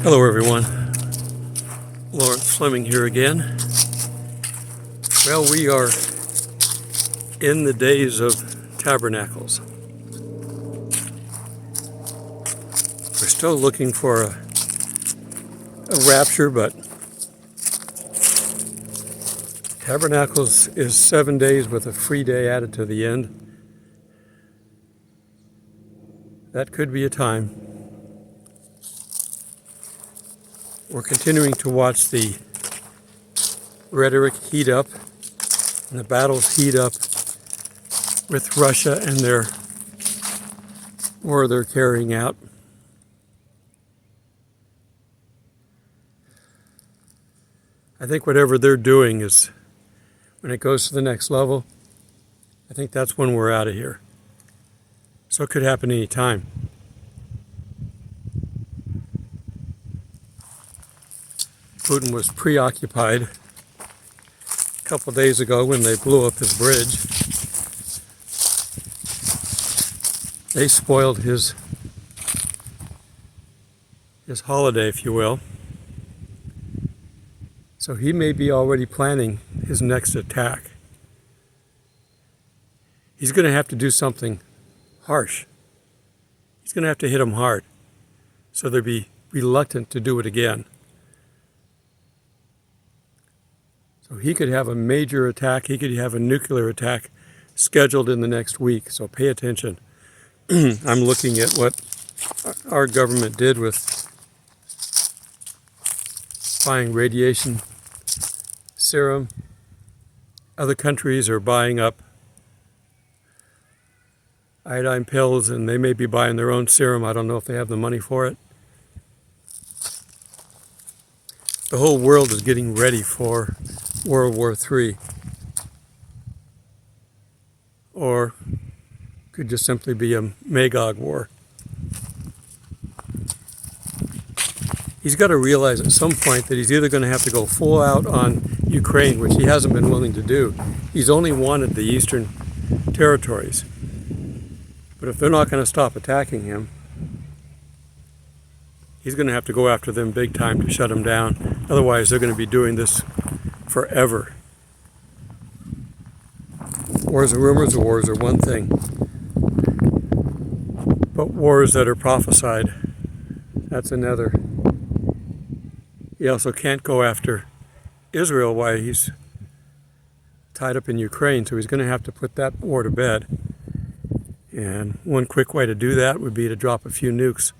Hello everyone, Lawrence Fleming here again. Well, we are in the days of tabernacles. We're still looking for a rapture, but tabernacles is 7 days with a free day added to the end. That could be a time. We're continuing to watch the rhetoric heat up and the battles heat up with Russia and their war they're carrying out. I think whatever they're doing is, when it goes to the next level, I think that's when we're out of here. So it could happen any time. Putin was preoccupied a couple of days ago when they blew up his bridge. They spoiled his holiday, if you will. So he may be already planning his next attack. He's going to have to do something harsh. He's going to have to hit them hard, so they'll be reluctant to do it again. So he could have a major attack. He could have a nuclear attack scheduled in the next week. So pay attention. I'm looking at what our government did with buying radiation serum. Other countries are buying up iodine pills, and they may be buying their own serum. I don't know if they have the money for it. The whole world is getting ready for World War III. Or could just simply be a Magog war. He's got to realize at some point that he's either going to have to go full out on Ukraine, which he hasn't been willing to do. He's only wanted the eastern territories. But if they're not going to stop attacking him, he's going to have to go after them big time to shut them down. Otherwise, they're going to be doing this forever. Wars and rumors of wars are one thing, but wars that are prophesied, that's another. He also can't go after Israel while he's tied up in Ukraine, so he's going to have to put that war to bed. And one quick way to do that would be to drop a few nukes.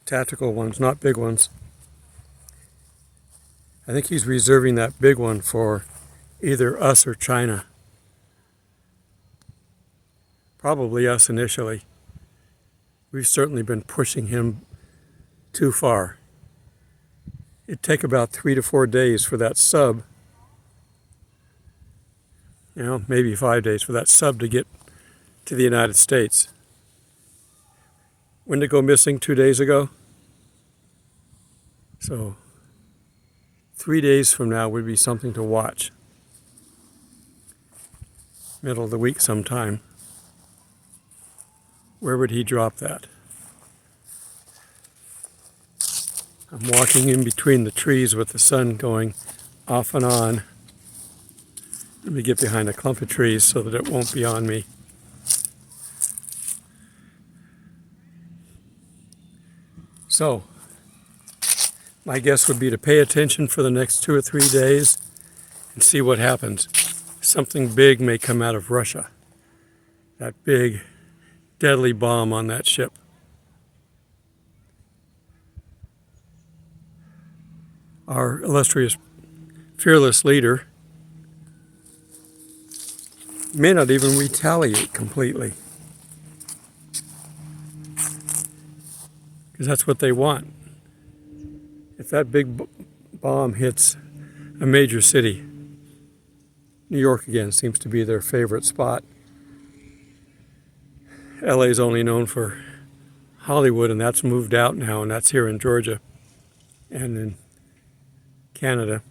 Tactical ones, not big ones. I think he's reserving that big one for either us or China. Probably us initially. We've certainly been pushing him too far. It'd take about 3 to 4 days for that sub, maybe 5 days for that sub to get to the United States. When did it go missing? 2 days ago? So 3 days from now would be something to watch. Middle of the week sometime. Where would he drop that? I'm walking in between the trees with the sun going off and on. Let me get behind a clump of trees so that it won't be on me. So, my guess would be to pay attention for the next 2 or 3 days and see what happens. Something big may come out of Russia. That big, deadly bomb on that ship. Our illustrious, fearless leader may not even retaliate completely, because that's what they want. If that big bomb hits a major city, New York again seems to be their favorite spot. LA is only known for Hollywood, and that's moved out now, and that's here in Georgia and in Canada.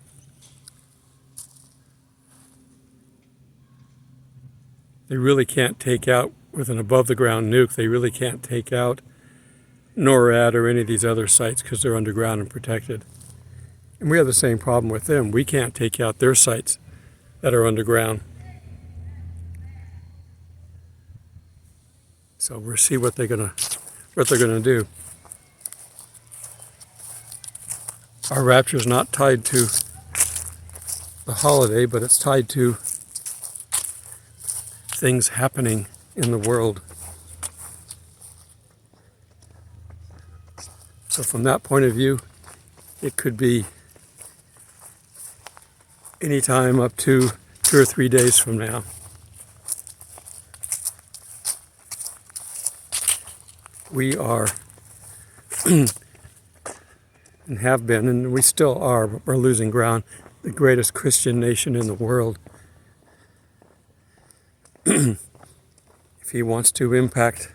They really can't take out, with an above-the-ground nuke, they really can't take out NORAD or any of these other sites because they're underground and protected. And we have the same problem with them. We can't take out their sites that are underground. So we'll see what they're gonna do. Our rapture is not tied to the holiday, but it's tied to things happening in the world. So from that point of view, it could be any time up to 2 or 3 days from now. We are and have been, and we still are, but we're losing ground, the greatest Christian nation in the world. If he wants to impact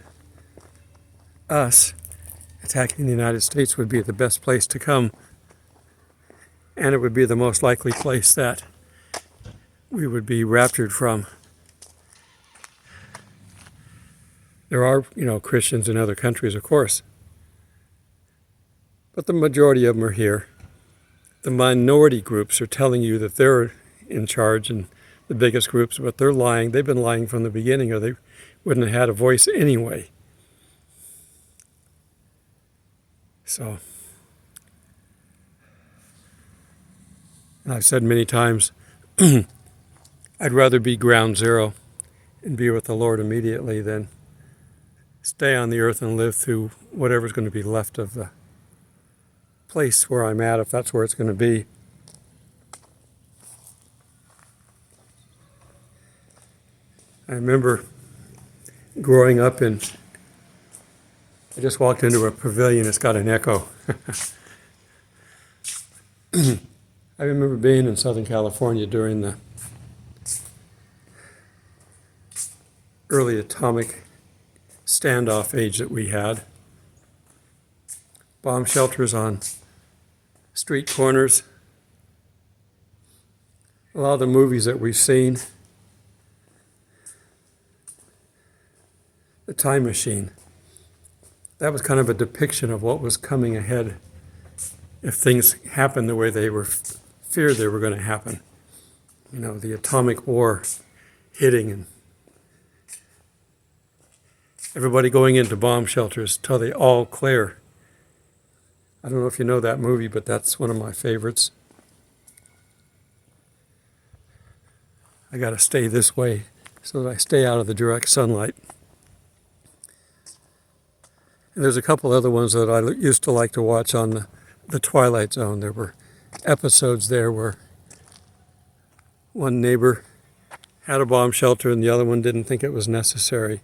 us, attacking the United States would be the best place to come, and it would be the most likely place that we would be raptured from. There are, Christians in other countries, of course, but the majority of them are here. The minority groups are telling you that they're in charge and the biggest groups, but they're lying. They've been lying from the beginning, or they wouldn't have had a voice anyway. So, and I've said many times, I'd rather be ground zero and be with the Lord immediately than stay on the earth and live through whatever's going to be left of the place where I'm at, if that's where it's going to be. I remember growing up I just walked into a pavilion, it's got an echo. I remember being in Southern California during the early atomic standoff age that we had. Bomb shelters on street corners. A lot of the movies that we've seen. The Time Machine. That was kind of a depiction of what was coming ahead if things happened the way they were feared they were going to happen. The atomic war hitting and everybody going into bomb shelters till they all clear. I don't know if you know that movie, but that's one of my favorites. I got to stay this way so that I stay out of the direct sunlight. And there's a couple other ones that I used to like to watch on the Twilight Zone. There were episodes there where one neighbor had a bomb shelter and the other one didn't think it was necessary.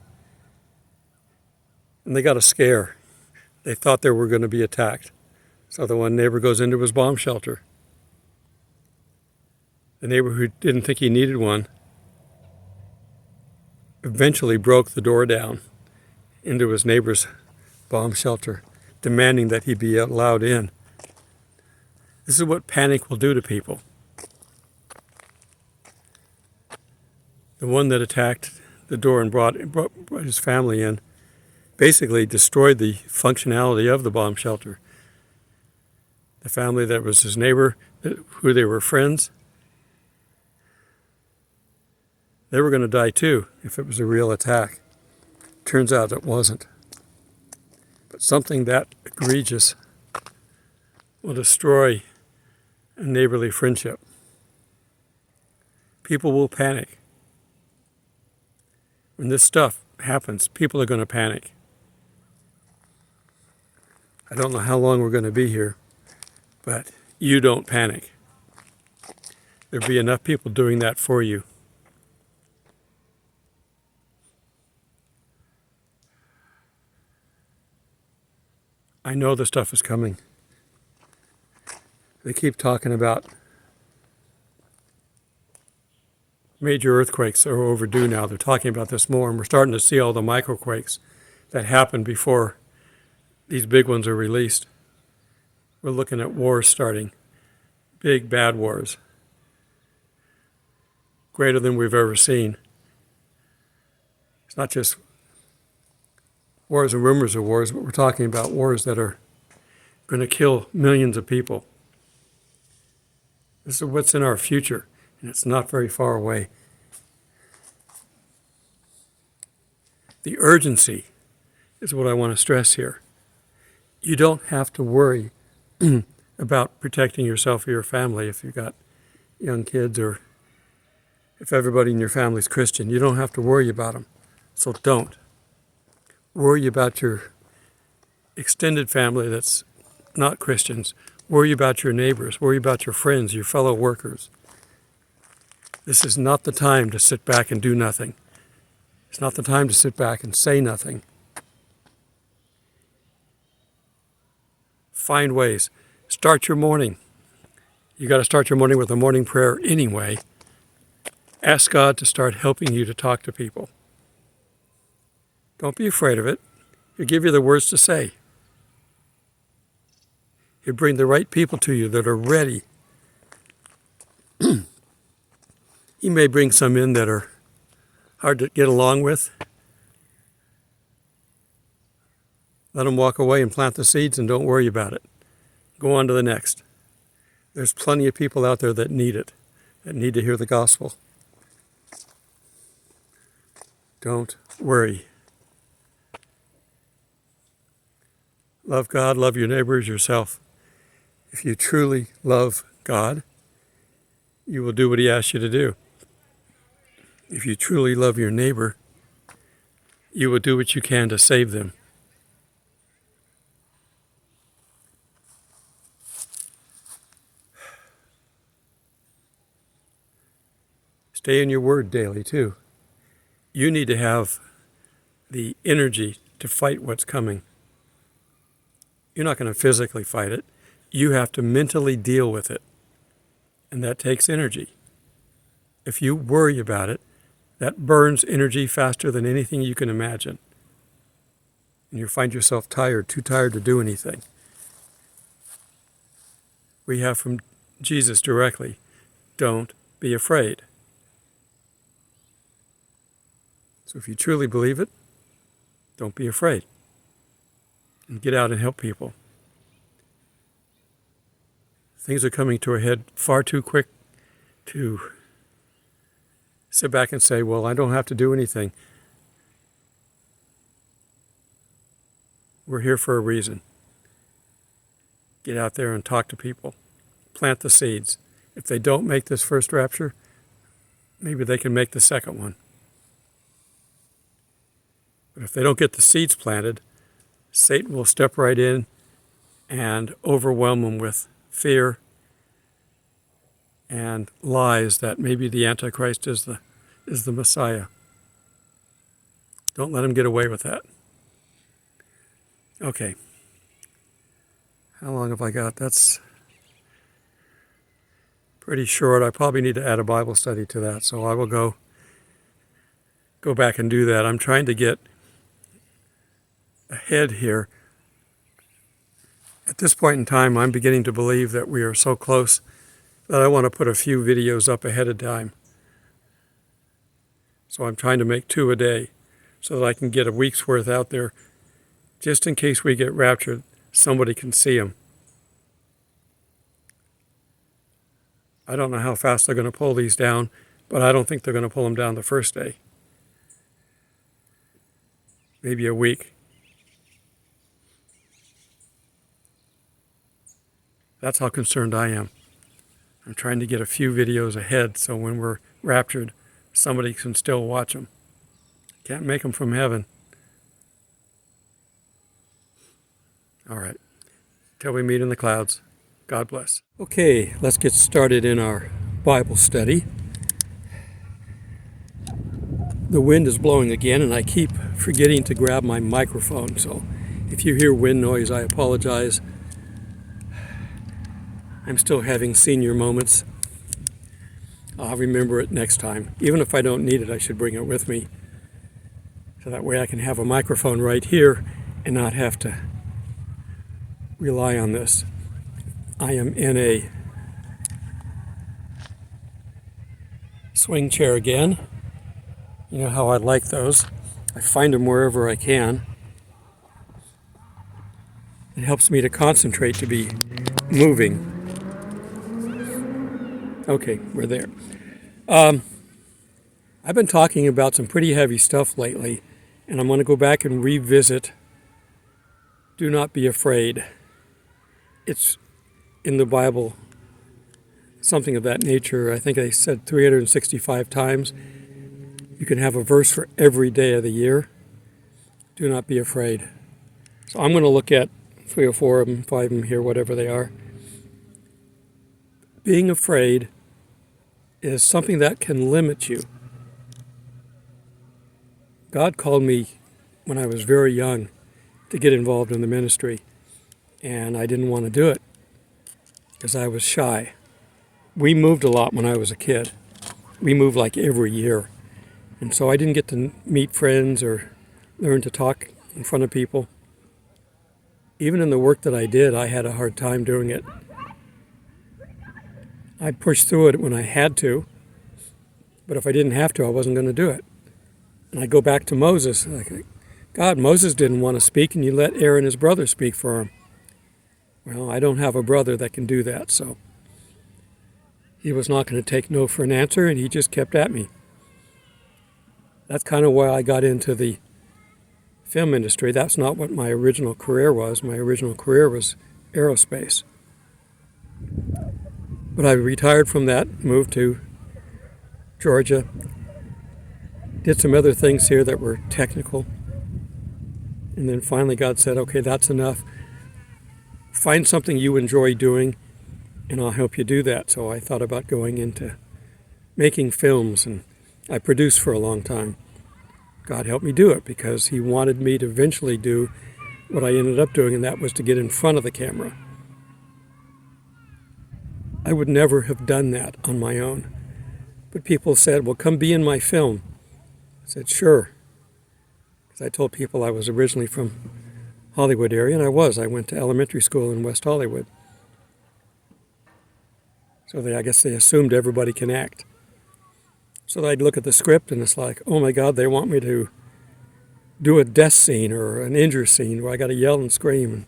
And they got a scare. They thought they were going to be attacked. So the one neighbor goes into his bomb shelter. The neighbor who didn't think he needed one eventually broke the door down into his neighbor's bomb shelter, demanding that he be allowed in. This is what panic will do to people. The one that attacked the door and brought his family in basically destroyed the functionality of the bomb shelter. The family that was his neighbor, who they were friends, they were going to die too if it was a real attack. Turns out it wasn't. But something that egregious will destroy a neighborly friendship. People will panic. When this stuff happens, people are going to panic. I don't know how long we're going to be here, but you don't panic. There'll be enough people doing that for you. I know the stuff is coming. They keep talking about major earthquakes are overdue now. They're talking about this more, and we're starting to see all the microquakes that happen before these big ones are released. We're looking at wars starting, big bad wars, greater than we've ever seen. It's not just wars and rumors of wars, but we're talking about wars that are going to kill millions of people. This is what's in our future, and it's not very far away. The urgency is what I want to stress here. You don't have to worry about protecting yourself or your family if you've got young kids or if everybody in your family is Christian. You don't have to worry about them. So don't. Worry about your extended family that's not Christians. Worry about your neighbors. Worry about your friends, your fellow workers. This is not the time to sit back and do nothing. It's not the time to sit back and say nothing. Find ways. Start your morning. You got to start your morning with a morning prayer anyway. Ask God to start helping you to talk to people. Don't be afraid of it. He'll give you the words to say. He'll bring the right people to you that are ready. He may bring some in that are hard to get along with. Let them walk away and plant the seeds and don't worry about it. Go on to the next. There's plenty of people out there that need it, that need to hear the gospel. Don't worry. Love God, love your neighbors, yourself. If you truly love God, you will do what He asks you to do. If you truly love your neighbor, you will do what you can to save them. Stay in your word daily, too. You need to have the energy to fight what's coming. You're not going to physically fight it. You have to mentally deal with it. And that takes energy. If you worry about it, that burns energy faster than anything you can imagine. And you find yourself tired, too tired to do anything. We have from Jesus directly, don't be afraid. So if you truly believe it, don't be afraid. And get out and help people. Things are coming to a head far too quick to sit back and say, well, I don't have to do anything. We're here for a reason. Get out there and talk to people. Plant the seeds. If they don't make this first rapture, maybe they can make the second one. But if they don't get the seeds planted, Satan will step right in and overwhelm them with fear and lies that maybe the Antichrist is the Messiah. Don't let him get away with that. Okay. How long have I got? That's pretty short. I probably need to add a Bible study to that, so I will go back and do that. I'm trying to get ahead here. At this point in time, I'm beginning to believe that we are so close that I want to put a few videos up ahead of time. So I'm trying to make 2 a day so that I can get a week's worth out there just in case we get raptured, somebody can see them. I don't know how fast they're going to pull these down, but I don't think they're going to pull them down the first day. Maybe a week. That's how concerned I am. I'm trying to get a few videos ahead so when we're raptured, somebody can still watch them. Can't make them from heaven. All right. Till we meet in the clouds. God bless. Okay, let's get started in our Bible study. The wind is blowing again, and I keep forgetting to grab my microphone. So if you hear wind noise, I apologize. I'm still having senior moments. I'll remember it next time. Even if I don't need it, I should bring it with me. So that way I can have a microphone right here and not have to rely on this. I am in a swing chair again. You know how I like those. I find them wherever I can. It helps me to concentrate, to be moving. Okay, we're there. I've been talking about some pretty heavy stuff lately, and I'm going to go back and revisit Do Not Be Afraid. It's in the Bible, something of that nature. I think I said 365 times. You can have a verse for every day of the year. Do not be afraid. So I'm going to look at 3 or 4 of them, 5 of them here, whatever they are. Being afraid is something that can limit you. God called me when I was very young to get involved in the ministry, and I didn't want to do it because I was shy. We moved a lot when I was a kid. We moved like every year, and so I didn't get to meet friends or learn to talk in front of people. Even in the work that I did, I had a hard time doing it. I pushed through it when I had to, but if I didn't have to, I wasn't going to do it. And I go back to Moses. Like, God, Moses didn't want to speak, and you let Aaron, his brother, speak for him. Well, I don't have a brother that can do that, so he was not going to take no for an answer, and he just kept at me. That's kind of why I got into the film industry. That's not what my original career was. My original career was aerospace. But I retired from that, moved to Georgia, did some other things here that were technical, and then finally God said, okay, that's enough. Find something you enjoy doing, and I'll help you do that. So I thought about going into making films, and I produced for a long time. God helped me do it because he wanted me to eventually do what I ended up doing, and that was to get in front of the camera. I would never have done that on my own. But people said, well, come be in my film. I said, sure. Because I told people I was originally from Hollywood area, and I was. I went to elementary school in West Hollywood. So I guess they assumed everybody can act. So I'd look at the script, and it's like, oh my God, they want me to do a death scene or an injury scene where I got to yell and scream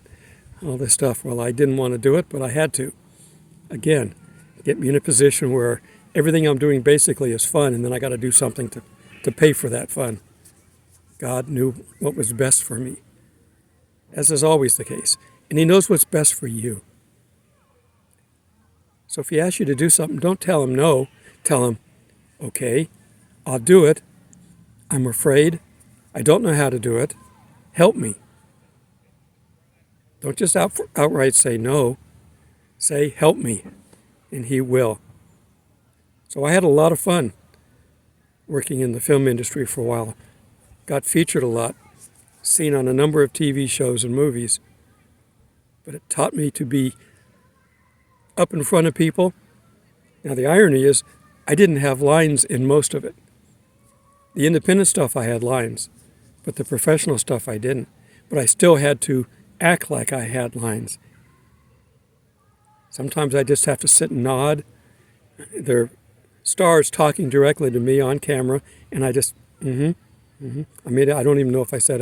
and all this stuff. Well, I didn't want to do it, but I had to. Again, get me in a position where everything I'm doing basically is fun, and then I got to do something to pay for that fun. God knew what was best for me, as is always the case. And he knows what's best for you. So if he asks you to do something, don't tell him no. Tell him, okay, I'll do it. I'm afraid. I don't know how to do it. Help me. Don't just outright say no. Say, help me, and he will. So I had a lot of fun working in the film industry for a while. Got featured a lot, seen on a number of TV shows and movies. But it taught me to be up in front of people. Now the irony is, I didn't have lines in most of it. The independent stuff I had lines, but the professional stuff I didn't. But I still had to act like I had lines. Sometimes I just have to sit and nod. They're stars talking directly to me on camera, and I just, I mean, I don't even know if I said,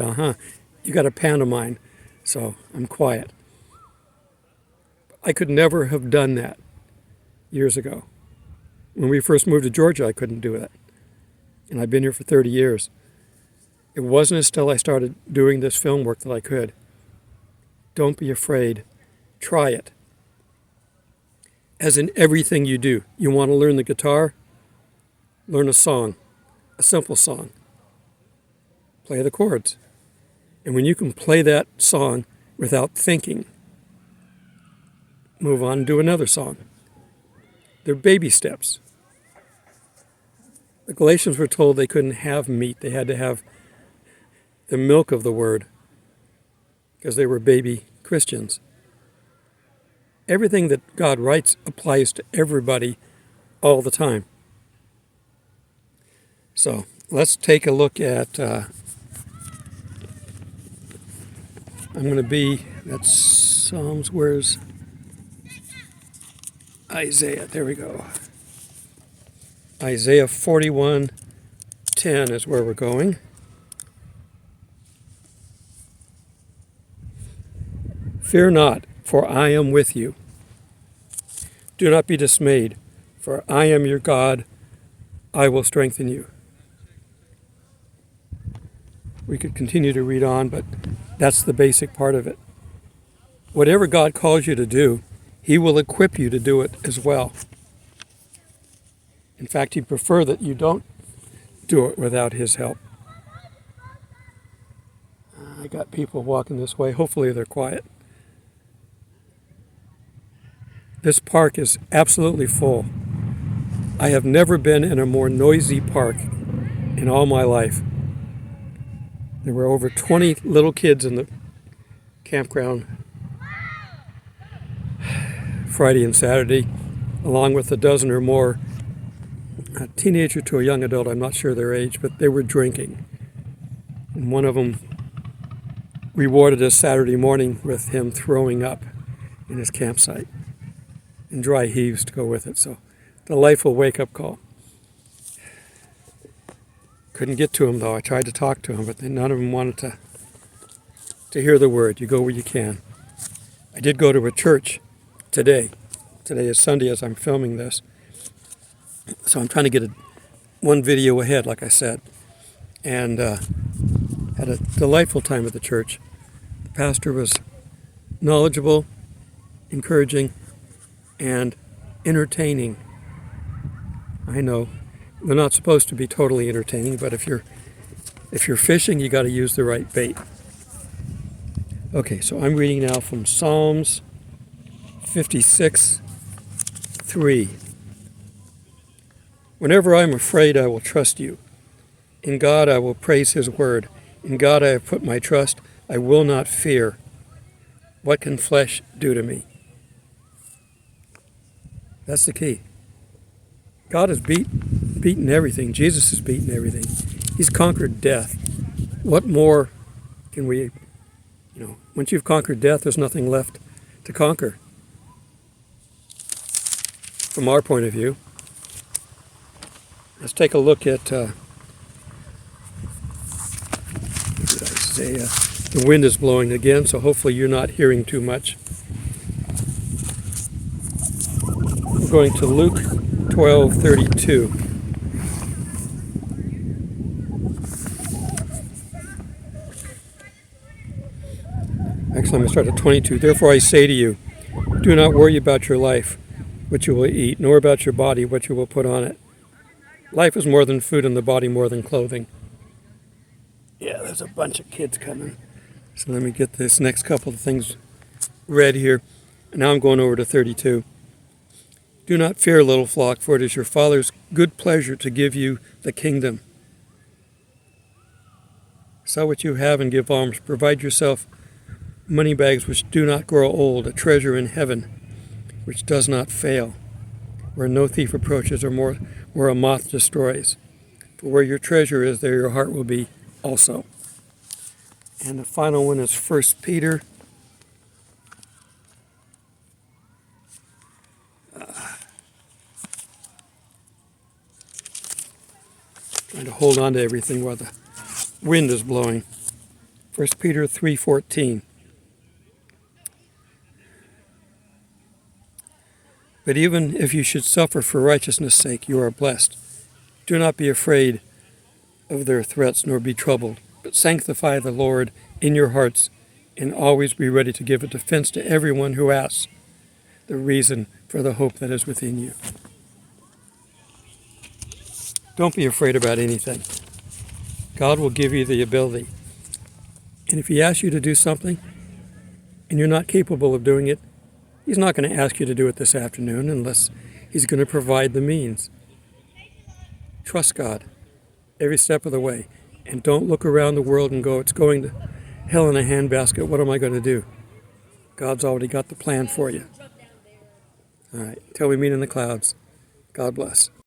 You got a pantomime, so I'm quiet. I could never have done that years ago. When we first moved to Georgia, I couldn't do that. And I've been here for 30 years. It wasn't until I started doing this film work that I could. Don't be afraid. Try it. As in everything you do. You want to learn the guitar? Learn a song, a simple song. Play the chords. And when you can play that song without thinking, move on and do another song. They're baby steps. The Galatians were told they couldn't have meat. They had to have the milk of the word because they were baby Christians. Everything that God writes applies to everybody all the time. So let's take a look at, I'm going to be, that's Psalms, where's Isaiah? There we go. Isaiah 41:10 is where we're going. Fear not, for I am with you. Do not be dismayed, for I am your God. I will strengthen you. We could continue to read on, but that's the basic part of it. Whatever God calls you to do, He will equip you to do it as well. In fact, He'd prefer that you don't do it without His help. I got people walking this way. Hopefully they're quiet. This park is absolutely full. I have never been in a more noisy park in all my life. There were over 20 little kids in the campground Friday and Saturday, along with a dozen or more, a teenager to a young adult, I'm not sure their age, but they were drinking. And one of them rewarded us Saturday morning with him throwing up in his campsite, and dry heaves to go with it. So, delightful wake-up call. Couldn't get to him though. I tried to talk to him, but none of them wanted to hear the word. You go where you can. I did go to a church today. Today is Sunday as I'm filming this. So I'm trying to get one video ahead, like I said. And had a delightful time at the church. The pastor was knowledgeable, encouraging, and entertaining. I know they're not supposed to be totally entertaining, but if you're fishing, you got to use the right bait. Okay, so I'm reading now from Psalms 56:3. Whenever I am afraid, I will trust you. In God I will praise His word. In God I have put my trust. I will not fear. What can flesh do to me? That's the key. God has beaten everything. Jesus has beaten everything. He's conquered death. What more can we, once you've conquered death, there's nothing left to conquer. From our point of view, let's take a look at Isaiah. The wind is blowing again, so hopefully you're not hearing too much. We're going to Luke 12:32. Actually, I'm going to start at 22. Therefore I say to you, do not worry about your life, what you will eat, nor about your body, what you will put on it. Life is more than food, and the body more than clothing. Yeah, there's a bunch of kids coming. So let me get this next couple of things read here. And now I'm going over to 32. Do not fear, little flock, for it is your Father's good pleasure to give you the kingdom. Sell what you have and give alms. Provide yourself money bags which do not grow old, a treasure in heaven which does not fail, where no thief approaches or where a moth destroys. For where your treasure is, there your heart will be also. And the final one is 1 Peter. Trying to hold on to everything while the wind is blowing. 1 Peter 3:14. But even if you should suffer for righteousness' sake, you are blessed. Do not be afraid of their threats, nor be troubled, but sanctify the Lord in your hearts, and always be ready to give a defense to everyone who asks the reason for the hope that is within you. Don't be afraid about anything. God will give you the ability. And if He asks you to do something, and you're not capable of doing it, He's not going to ask you to do it this afternoon unless He's going to provide the means. Trust God every step of the way. And don't look around the world and go, it's going to hell in a handbasket. What am I going to do? God's already got the plan for you. All right. Till we meet in the clouds. God bless.